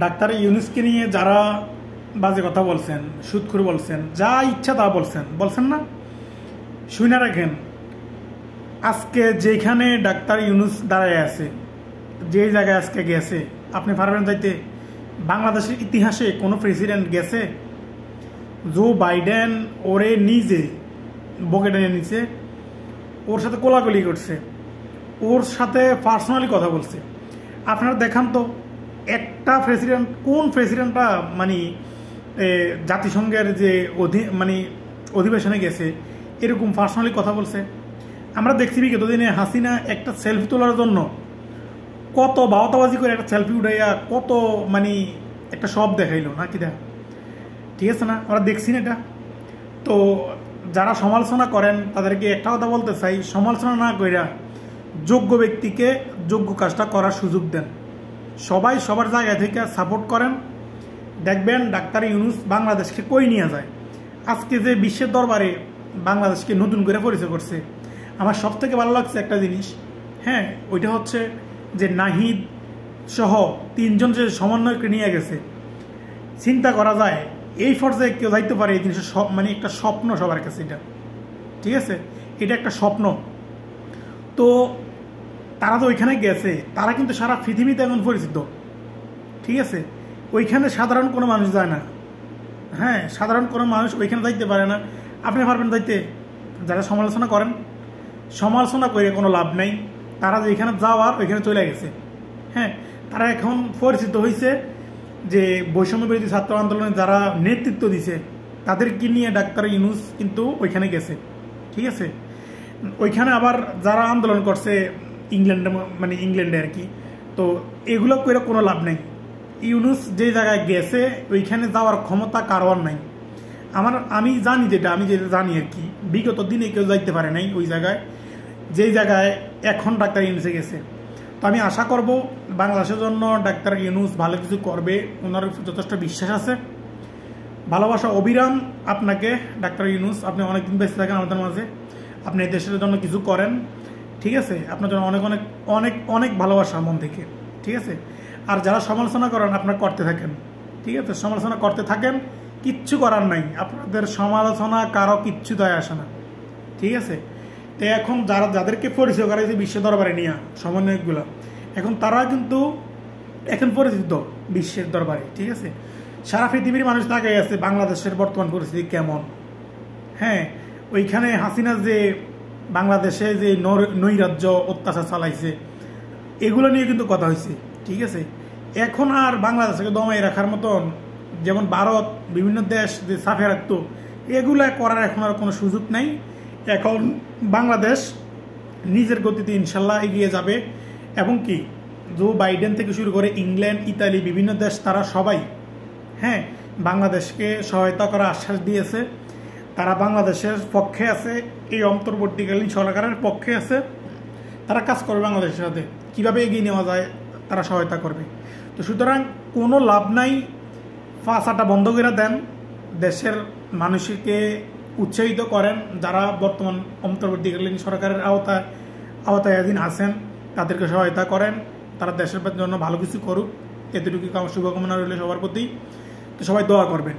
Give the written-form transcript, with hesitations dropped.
Doctor ইউনূসকে নিয়ে যারা বাজে কথা বলছেন, সুদখোর বলছেন, যা ইচ্ছা তা বলছেন, বলছেন না, শুনে রাখেন। আজকে যেখানে ডাক্তার ইউনূস দাঁড়ায় আছে, যে জায়গায় আজকে গেছে, আপনি পারবেন যাইতে? বাংলাদেশের ইতিহাসে কোনো প্রেসিডেন্ট গেছে? জো বাইডেন ওরে নিজে বকেটে নিছে, ওর সাথে কোলাকুলি করছে, ওর সাথে পার্সোনালি কথা বলছে। আপনারা দেখান তো একটা প্রেসিডেন্ট, কোন প্রেসিডেন্টটা মানে জাতিসংঘের যে অধিবেশনে গেছে এরকম পার্সোনালি কথা বলছে? আমরা দেখছি কতদিনে হাসিনা একটা সেলফি তোলার জন্য কত বাওতাবাজি করে একটা সেলফি উঠাইয়া কত একটা সব দেখাইলো না কি দেখ, ঠিক আছে না? আমরা দেখছি না এটা। তো যারা সমালোচনা করেন তাদেরকে একটা কথা বলতে চাই, সমালোচনা না কইরা যোগ্য ব্যক্তিকে যোগ্য কাজটা করার সুযোগ দেন। সবাই সবার জায়গা থেকে সাপোর্ট করেন, দেখবেন ডাক্তার ইউনূস বাংলাদেশকে কই নিয়ে যায়। আজকে যে বিশ্বের দরবারে বাংলাদেশকে নতুন করে পরিচয় করছে, আমার সব থেকে ভালো লাগছে একটা জিনিস, হ্যাঁ, ওইটা হচ্ছে যে নাহিদ সহ 3 জন যে সমন্বয়কে নিয়ে গেছে। চিন্তা করা যায় এই পর্যায়ে কেউ যাইতে পারে, এই জিনিসটা সব একটা স্বপ্ন সবার কাছে, এটা ঠিক আছে, এটা একটা স্বপ্ন। তো তারা তো ওইখানে গেছে, তারা কিন্তু সারা পৃথিবীতে এখন পরিচিত, ঠিক আছে। ওইখানে সাধারণ কোনো মানুষ যায় না, হ্যাঁ, সাধারণ কোনো মানুষ ওইখানে যাইতে পারে না। আপনি পারবেন যাইতে? যারা সমালোচনা করেন, সমালোচনা করে কোনো লাভ নাই। তারা যেখানে যাওয়ার ওইখানে চলে গেছে, হ্যাঁ। তারা এখন পরিচিত হয়েছে যে বৈষম্য বিরোধী ছাত্র আন্দোলনে যারা নেতৃত্ব দিছে তাদেরকে নিয়ে ডাক্তার ইউনূস কিন্তু ওইখানে গেছে, ঠিক আছে। ওইখানে আবার যারা আন্দোলন করছে ইংল্যান্ডে আর কি, তো এগুলো করে কোনো লাভ নেই। ইউনূস যে জায়গায় গেছে ওইখানে যাওয়ার ক্ষমতা কারোর নাই। আমি যেটা জানি আর কি, বিগত দিনে কেউ যাইতে পারে নাই ওই জায়গায়, যেই জায়গায় এখন ডাক্তার ইউনূসে গেছে। তো আমি আশা করব বাংলাদেশের জন্য ডাক্তার ইউনূস ভালো কিছু করবে, ওনার যথেষ্ট বিশ্বাস আছে। ভালোবাসা অবিরাম আপনাকে ডাক্তার ইউনূস, আপনি অনেকদিন বেঁচে থাকেন আমাদের মাঝে, আপনি দেশের জন্য কিছু করেন, ঠিক আছে। আপনার জন্য অনেক অনেক অনেক অনেক ভালোবাসা মন থেকে, ঠিক আছে। আর যারা সমালোচনা করেন আপনারা করতে থাকেন, ঠিক আছে, সমালোচনা করতে থাকেন, কিচ্ছু করার নাই, আপনাদের সমালোচনা কারো কিচ্ছু দায় আসে না, ঠিক আছে। তো এখন যাদেরকে পরিচয় করাইছে বিশ্ব দরবারে নিয়ে সমন্বয়কগুলো, এখন তারা কিন্তু এখন পরিচিত বিশ্বের দরবারে, ঠিক আছে। সারা পৃথিবীর মানুষ তাকাই আছে বাংলাদেশের বর্তমান পরিস্থিতি কেমন, হ্যাঁ। ওইখানে হাসিনা যে বাংলাদেশে যে নৈরাজ্য অত্যাচার চালাইছে এগুলো নিয়ে কিন্তু কথা হয়েছে, ঠিক আছে। এখন আর বাংলাদেশকে দমাই রাখার মতন, যেমন ভারত বিভিন্ন দেশ যে সাফে রাখতো, এগুলা করার এখন আর কোনো সুযোগ নাই। এখন বাংলাদেশ নিজের গতিতে ইনশাল্লাহ এগিয়ে যাবে, এবং কি জো বাইডেন থেকে শুরু করে ইংল্যান্ড, ইতালি, বিভিন্ন দেশ, তারা সবাই, হ্যাঁ, বাংলাদেশকে সহায়তা করার আশ্বাস দিয়েছে। তারা বাংলাদেশের পক্ষে আছে, এই অন্তর্বর্তীকালীন সরকারের পক্ষে আছে, তারা কাজ করবে বাংলাদেশের সাথে, কীভাবে এগিয়ে নেওয়া যায় তারা সহায়তা করবে। তো সুতরাং কোনো লাভ নাই, ফাঁসাটা বন্ধ করে দেন, দেশের মানুষকে উৎসাহিত করেন, যারা বর্তমান অন্তর্বর্তীকালীন সরকারের আওতায় আছেন তাদেরকে সহায়তা করেন, তারা দেশের জন্য ভালো কিছু করুক, এতটুকু শুভকামনা রইল সবার প্রতি। তো সবাই দোয়া করবেন।